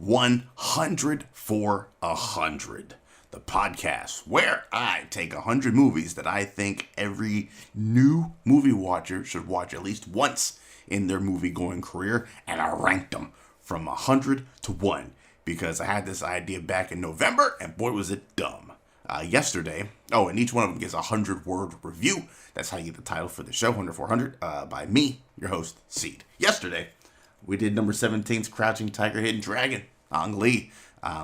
100 for 100, the podcast where I take 100 movies that I think every new movie watcher should watch at least once in their movie-going career, and I ranked them from 100 to 1 because I had this idea back in November, and boy was it dumb. Yesterday, and each one of them gets a 100-word review. That's how you get the title for the show, 100 for 100, by me, your host, Seed. Yesterday, we did number 17's Crouching Tiger, Hidden Dragon, Ang Lee,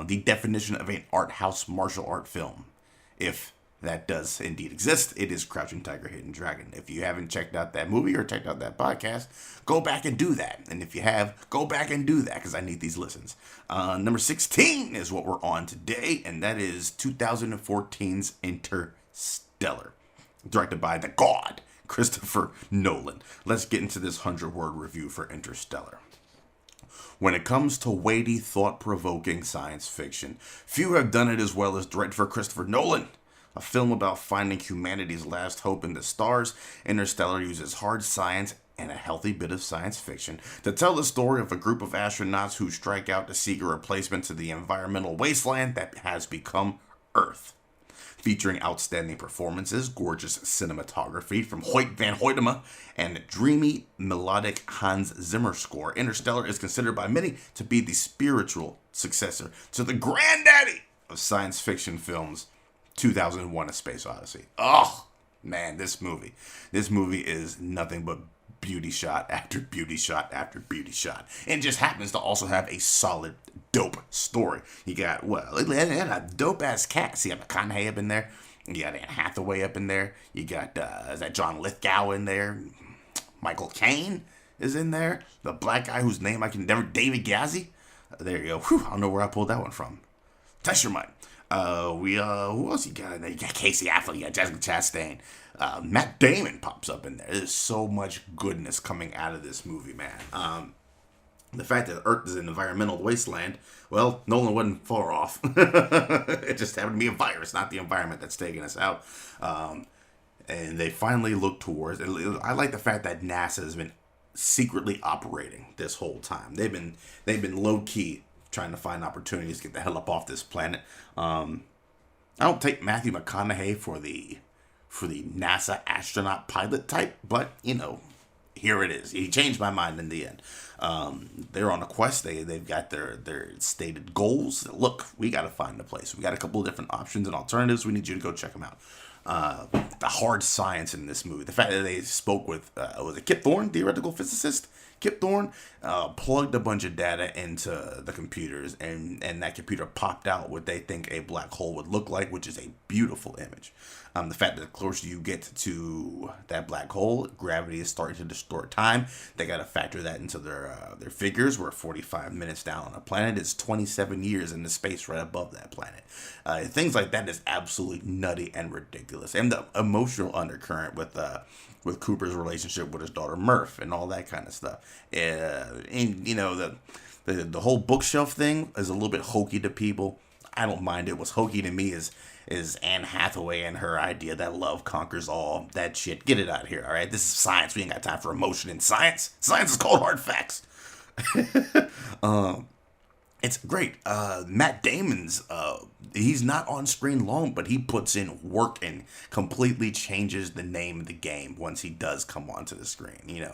the definition of an art house martial art film. If that does indeed exist, it is Crouching Tiger, Hidden Dragon. If you haven't checked out that movie or checked out that podcast, go back and do that. And if you have, go back and do that because I need these listens. Number 16 is what we're on today, and that is 2014's Interstellar, directed by the God, Christopher Nolan. Let's get into this 100-word review for Interstellar. When it comes to weighty, thought-provoking science fiction, few have done it as well as director Christopher Nolan. A film about finding humanity's last hope in the stars, Interstellar uses hard science and a healthy bit of science fiction to tell the story of a group of astronauts who strike out to seek a replacement to the environmental wasteland that has become Earth. Featuring outstanding performances, gorgeous cinematography from Hoyt van Hoytema, and dreamy, melodic Hans Zimmer score, Interstellar is considered by many to be the spiritual successor to the granddaddy of science fiction films, 2001: A Space Odyssey. Oh, man, this movie is nothing but beauty shot after beauty shot after beauty shot. And just happens to also have a solid, dope story. You got, a dope-ass cast. You got McConaughey up in there. You got Anne Hathaway up in there. You got, is that John Lithgow in there? Michael Caine is in there. The black guy whose name I can never, David Gazzi. There you go. Whew, I don't know where I pulled that one from. Test your mind. Who else you got in there? You got Casey Affleck, you got Jessica Chastain. Matt Damon pops up in there. There's so much goodness coming out of this movie, man. The fact that Earth is an environmental wasteland, well, Nolan wasn't far off. It just happened to be a virus, not the environment that's taking us out. And they finally look towards, I like the fact that NASA has been secretly operating this whole time. They've been low-key trying to find opportunities to get the hell up off this planet. I don't take Matthew McConaughey for the NASA astronaut pilot type, but here it is. He changed my mind in the end. They're on a quest. They've got their stated goals. Look, we got to find a place. We got a couple of different options and alternatives. We need you to go check them out. The hard science in this movie. The fact that they spoke with, was it Kip Thorne, theoretical physicist? Kip Thorne plugged a bunch of data into the computers, and that computer popped out what they think a black hole would look like, which is a beautiful image. The fact that the closer you get to that black hole, gravity is starting to distort time. They got to factor that into their figures. We're 45 minutes down on a planet. It's 27 years in the space right above that planet. Things like that is absolutely nutty and ridiculous. And the emotional undercurrent with Cooper's relationship with his daughter Murph and all that kind of stuff. And the whole bookshelf thing is a little bit hokey to people. I don't mind it. What's hokey to me is Anne Hathaway and her idea that love conquers all. That shit. Get it out of here, all right? This is science. We ain't got time for emotion in science. Science is called hard facts. It's great. Matt Damon's, he's not on screen long, but he puts in work and completely changes the name of the game once he does come onto the screen.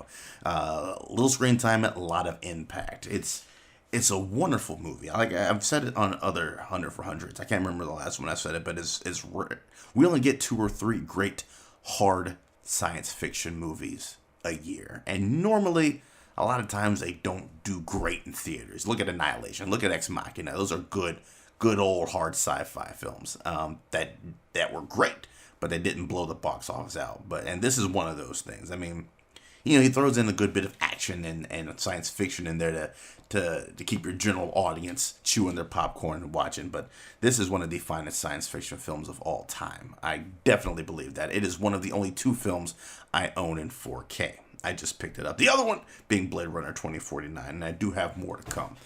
Little screen time, a lot of impact. It's a wonderful movie. I've said it on other 100 for Hundreds. I can't remember the last one I said it, but it's rare. We only get 2 or 3 great hard science fiction movies a year, and normally, a lot of times they don't do great in theaters. Look at Annihilation. Look at Ex Machina. Those are good old hard sci-fi films that were great, but they didn't blow the box office out. And this is one of those things. I mean, he throws in a good bit of action and science fiction in there to keep your general audience chewing their popcorn and watching. But this is one of the finest science fiction films of all time. I definitely believe that. It is one of the only 2 films I own in 4K. I just picked it up. The other one being Blade Runner 2049, and I do have more to come.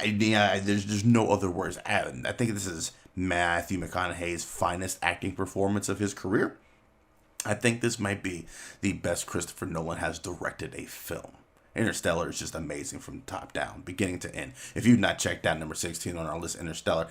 There's no other words. I think this is Matthew McConaughey's finest acting performance of his career. I think this might be the best Christopher Nolan has directed a film. Interstellar is just amazing from top down, beginning to end. If you've not checked out number 16 on our list, Interstellar,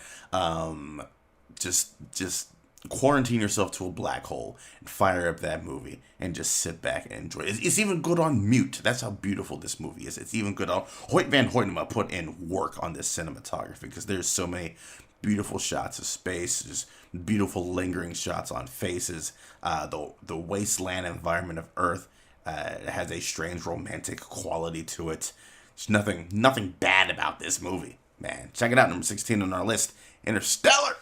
just quarantine yourself to a black hole and fire up that movie and just sit back and enjoy it. It's even good on mute. That's how beautiful this movie is. It's even good on... Hoyt van Hoytema put in work on this cinematography because there's so many beautiful shots of space, just beautiful lingering shots on faces. The wasteland environment of Earth has a strange romantic quality to it. There's nothing bad about this movie, man. Check it out, number 16 on our list, Interstellar.